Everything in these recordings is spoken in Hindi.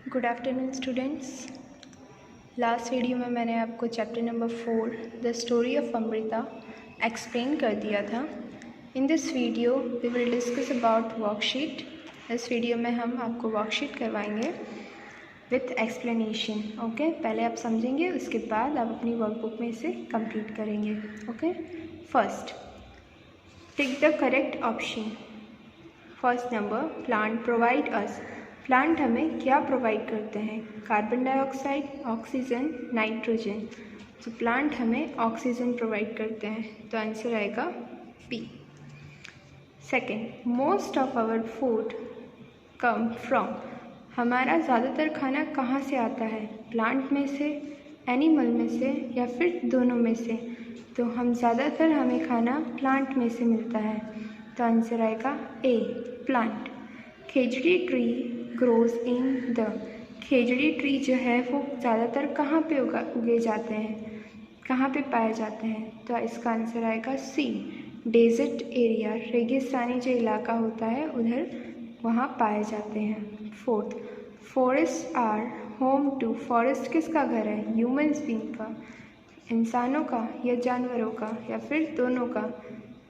Good afternoon students. Last video में मैंने आपको chapter number 4 the story of Amrita explain कर दिया था। In this video we will discuss about worksheet. इस वीडियो में हम आपको वर्कशीट करवाएंगे विथ एक्सप्लेनेशन। ओके, पहले आप समझेंगे, उसके बाद आप अपनी वर्कबुक में इसे कंप्लीट करेंगे। Okay, first tick the correct option. First number, plant provide us. Plant हमें क्या प्रोवाइड करते हैं? Carbon dioxide, oxygen, nitrogen. तो प्लांट हमें ऑक्सीजन प्रोवाइड करते हैं, तो आंसर आएगा B. Second, most of our food come from. हमारा ज़्यादातर खाना कहाँ से आता है? प्लांट में से, एनिमल में से, या फिर दोनों में से? तो ज़्यादातर हमें खाना प्लांट में से मिलता है, तो आंसर आएगा A, plant. Khejri tree grows in the. Khejri tree जो है वो ज़्यादातर कहाँ पे उगे जाते हैं, कहाँ पे पाए जाते हैं? तो इसका आंसर आएगा सी, डेजर्ट एरिया। रेगिस्तानी जो इलाका होता है उधर वहाँ पाए जाते हैं। Fourth, forest are home to. Forest किसका घर है? ह्यूमन्स बीइंग का, इंसानों का या जानवरों का, या फिर दोनों का?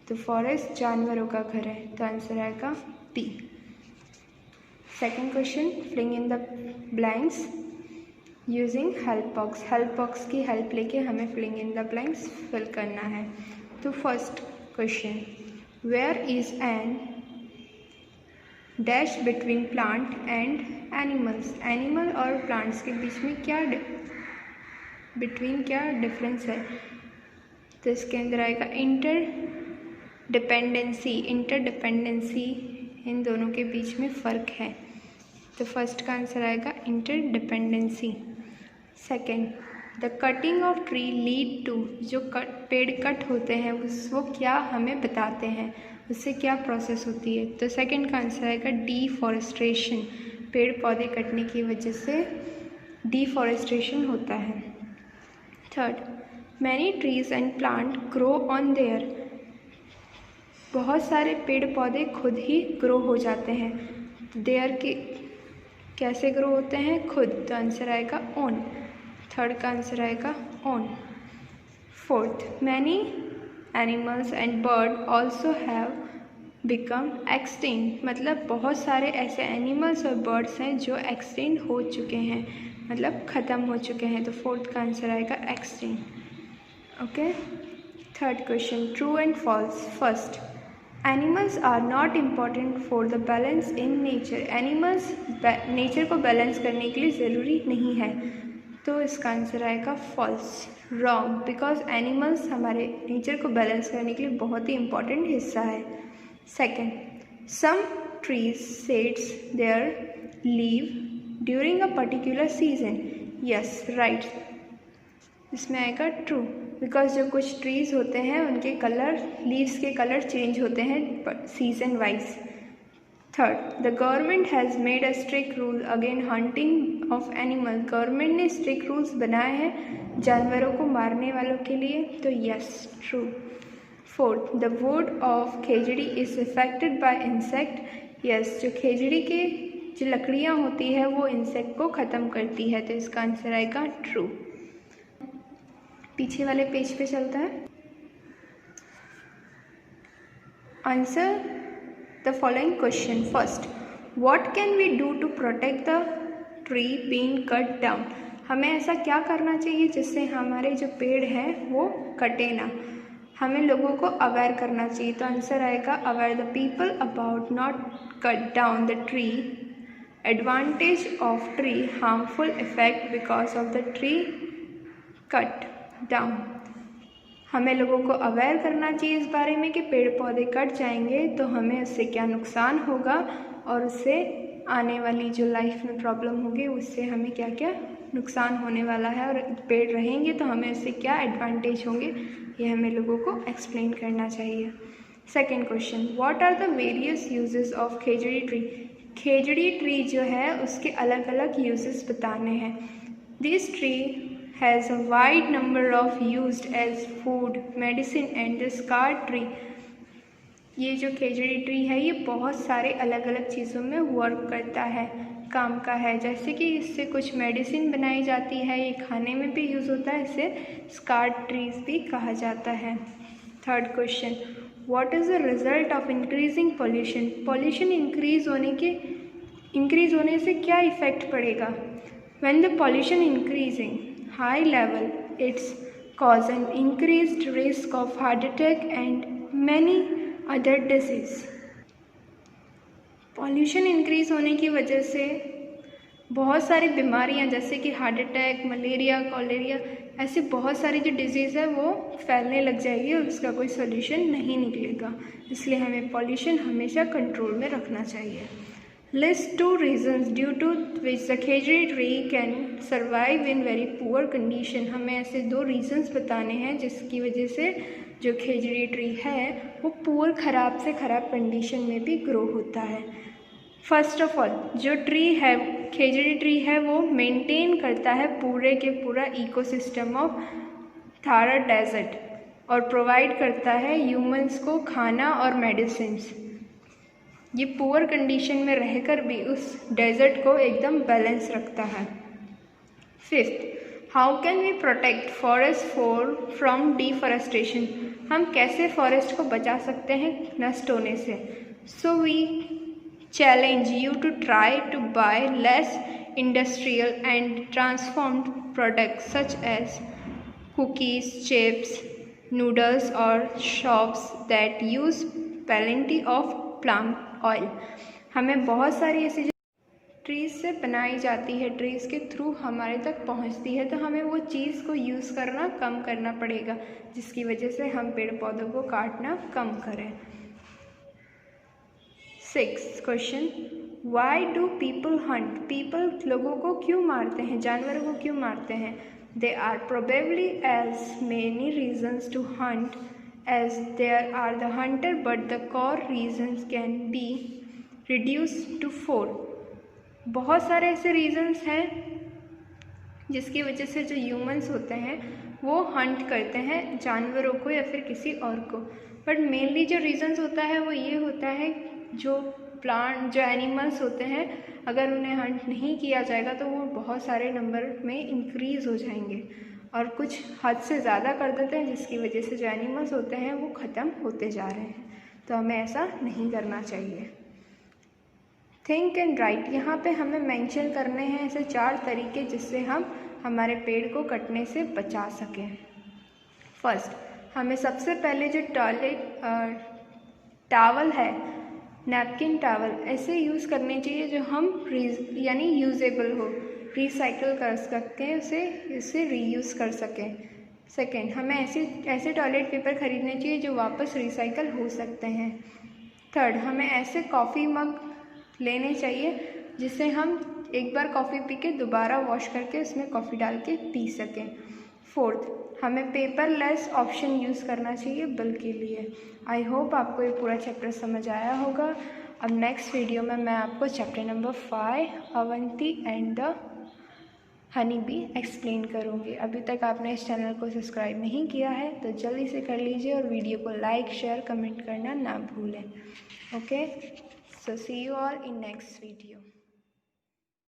तो फॉरेस्ट जानवरों का घर है, तो आंसर आएगा B. Second question, filling in the blanks using help box. Help box की हेल्प लेके हमें filling in the blanks fill करना है। तो first question, where is an dash between plant and animals. Animal और प्लांट्स के बीच में क्या डिफरेंस है? तो इसके अंदर आएगा इंटरडिपेंडेंसी। इन दोनों के बीच में फ़र्क है, तो फर्स्ट का आंसर आएगा interdependency. Second, the cutting of tree lead to. जो पेड़ कट होते हैं वो क्या हमें बताते हैं, उससे क्या प्रोसेस होती है? तो सेकेंड का आंसर आएगा डिफॉरेस्टेशन। पेड़ पौधे कटने की वजह से डिफॉरेस्टेशन होता है। Third, many trees and plant grow on their. बहुत सारे पेड़ पौधे खुद ही ग्रो हो जाते हैं। देयर के कैसे ग्रो होते हैं? खुद, तो आंसर आएगा ऑन। थर्ड का आंसर आएगा on. Fourth, many animals and bird also have become extinct. मतलब बहुत सारे ऐसे एनिमल्स और बर्ड्स हैं जो एक्सटिंक्ट हो चुके हैं, मतलब ख़त्म हो चुके हैं, तो फोर्थ का आंसर आएगा extinct. Okay, third question, true and false. First, animals are not important for the balance in nature. Animals nature को बैलेंस करने के लिए ज़रूरी नहीं है, तो इसका आंसर आएगा फॉल्स, रॉन्ग, बिकॉज एनिमल्स हमारे नेचर को बैलेंस करने के लिए बहुत ही इम्पॉर्टेंट हिस्सा है। Second, some trees shades their leave during a particular season. Yes, right, इसमें आएगा ट्रू, बिकॉज जो कुछ ट्रीज़ होते हैं उनके कलर, लीव्स के कलर चेंज होते हैं season wise. Third, the government has made a strict rule again hunting of animal. Government ने स्ट्रिक्ट रूल्स बनाए हैं जानवरों को मारने वालों के लिए, तो yes, true. Fourth, the wood of khejri is affected by insect. Yes, जो खेजड़ी के जो लकड़ियाँ होती है वो इंसेक्ट को ख़त्म करती है, तो इसका आंसर आएगा ट्रू। पीछे वाले पेज पे चलता है। Answer the following question. First, what can we do to protect the tree being cut down. हमें ऐसा क्या करना चाहिए जिससे हमारे जो पेड़ हैं वो कटे ना? हमें लोगों को अवेयर करना चाहिए, तो आंसर आएगा aware the people about not cut down the tree, advantage of tree, harmful effect because of the tree cut down. हमें लोगों को अवेयर करना चाहिए इस बारे में कि पेड़ पौधे कट जाएंगे तो हमें उससे क्या नुकसान होगा, और उससे आने वाली जो लाइफ में प्रॉब्लम होगी उससे हमें क्या क्या नुकसान होने वाला है, और पेड़ रहेंगे तो हमें उससे क्या एडवांटेज होंगे, ये हमें लोगों को एक्सप्लेन करना चाहिए। Second question, what are the various uses of khejri tree. Khejri tree जो है उसके अलग अलग यूजेस बताने हैं। This tree has a wide number of used as food, medicine and the scar tree. ये जो खेजड़ी ट्री है ये बहुत सारे अलग अलग चीज़ों में वर्क करता है, काम का है, जैसे कि इससे कुछ मेडिसिन बनाई जाती है, ये खाने में भी यूज़ होता है, इसे स्कार्ड ट्रीज भी कहा जाता है। Third question, what is the result of increasing pollution? Pollution increase होने से क्या इफ़ेक्ट पड़ेगा? When the pollution increasing high level it's cause an increased risk of heart attack and many other disease. Pollution increase होने की वजह से बहुत सारी बीमारियां जैसे कि हार्ट अटैक, मलेरिया, कॉलेरिया, ऐसे बहुत सारी जो डिजीज़ है वो फैलने लग जाएगी और उसका कोई सोल्यूशन नहीं निकलेगा। इसलिए हमें पॉल्यूशन हमेशा कंट्रोल में रखना चाहिए। List 2 reasons due to which the khejri tree can survive in very poor condition. हमें ऐसे 2 रीजन्स बताने हैं जिसकी वजह से जो खेजड़ी ट्री है वो पुअर, ख़राब से ख़राब कंडीशन में भी ग्रो होता है। फर्स्ट ऑफ ऑल, जो ट्री है, खेजड़ी ट्री है, वो मेंटेन करता है पूरे के पूरा इकोसिस्टम ऑफ थारा डेजर्ट और प्रोवाइड करता है ह्यूमंस को खाना और मेडिसिन्स। ये पुअर कंडीशन में रहकर भी उस डेजर्ट को एकदम बैलेंस रखता है। Fifth, how can we protect forest from deforestation? हम कैसे फॉरेस्ट को बचा सकते हैं नष्ट होने से? So we challenge you to try to buy less industrial and transformed products such as cookies, chips, noodles or shops that use plenty of palm oil। हमें बहुत सारी ऐसी ट्रीज़ से बनाई जाती है, ट्रीज़ के थ्रू हमारे तक पहुंचती है, तो हमें वो चीज़ को यूज़ करना कम करना पड़ेगा, जिसकी वजह से हम पेड़ पौधों को काटना कम करें। 6th question, why do people Hunt? People लोगों को क्यों मारते हैं, जानवरों को क्यों मारते हैं? They are probably as many reasons to hunt as there are the hunter, but the core reasons can be reduce to 4। बहुत सारे ऐसे रीजन्स हैं जिसकी वजह से जो ह्यूमंस होते हैं वो हंट करते हैं जानवरों को या फिर किसी और को, बट मेनली जो रीजन्स होता है वो ये होता है, जो एनिमल्स होते हैं, अगर उन्हें हंट नहीं किया जाएगा तो वो बहुत सारे नंबर में इंक्रीज़ हो जाएंगे और कुछ हद से ज़्यादा कर देते हैं, जिसकी वजह से जो एनिमल्स होते हैं वो ख़त्म होते जा रहे हैं। तो हमें ऐसा नहीं करना चाहिए। थिंक एंड राइट, यहाँ पे हमें मेंशन करने हैं ऐसे 4 तरीके जिससे हम हमारे पेड़ को कटने से बचा सकें। फर्स्ट, हमें सबसे पहले जो टावल है, नैपकिन टावल, ऐसे यूज़ करने चाहिए जो हम यानी यूजेबल हो, रिसाइकल कर सकें, उसे रीयूज़ कर सकें। सेकेंड, हमें ऐसे टॉयलेट पेपर ख़रीदने चाहिए जो वापस रिसाइकल हो सकते हैं। थर्ड, हमें ऐसे कॉफ़ी मग लेने चाहिए जिससे हम एक बार कॉफ़ी पी के दोबारा वॉश करके उसमें कॉफ़ी डाल के पी सकें। फोर्थ, हमें पेपरलेस ऑप्शन यूज़ करना चाहिए बिल के लिए। आई होप आपको ये पूरा चैप्टर समझ आया होगा। अब नेक्स्ट वीडियो में मैं आपको chapter number 5 Avanti and the honey bee explain करूँगी। अभी तक आपने इस चैनल को सब्सक्राइब नहीं किया है तो जल्दी से कर लीजिए और वीडियो को लाइक, शेयर, कमेंट करना ना भूलें। Okay, so see you all in next video.